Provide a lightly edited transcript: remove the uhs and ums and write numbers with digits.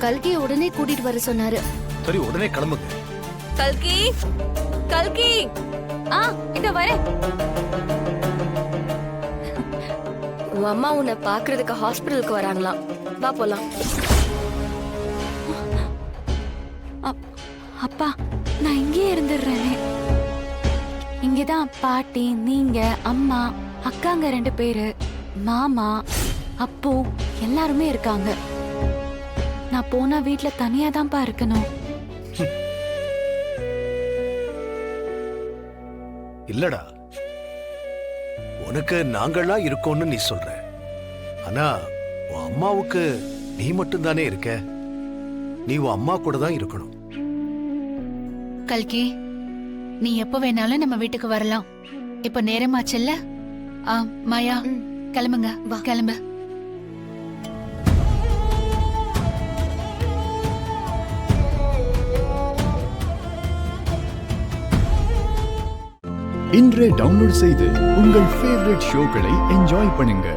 கல்கியை உடனே கூட்டிட்டு வர சொன்னாரு. சரி, உடனே கிளம்புங்க. கல்கி, கல்கி, இத வரேன். உன் அம்மா உன்னை பாக்குறதுக்கு ஹாஸ்பிடலுக்கு வராங்களாம். வா போலாம். அப்பா, நான் இங்கே இருந்துடுறேனே. இங்கதான் பாட்டி, நீங்க, அம்மா, அக்காங்க 2 பேரு, மாமா, அப்போ எல்லாருமே இருக்காங்க. நான் போனா வீட்ல தனியா தான்ப்பா இருக்கணும். இல்லடா, உனக்கு நாங்களா இருக்கோம்னு நீ சொல்ற. ஆனா உன் அம்மாவுக்கு நீ மட்டும் தானே இருக்க. நீ உன் அம்மா கூட தான் இருக்கணும். கல்கி, நீ எப்ப வேணாலும் நம்ம வீட்டுக்கு வரலாம். இப்ப நேரமாச்சுல்ல? மாயா, கிளம்புங்க. வா, கிளம்பு. இன்றே டவுன்லோட் செய்து உங்கள் ஃபேவரட் ஷோக்களை என்ஜாய் பண்ணுங்க.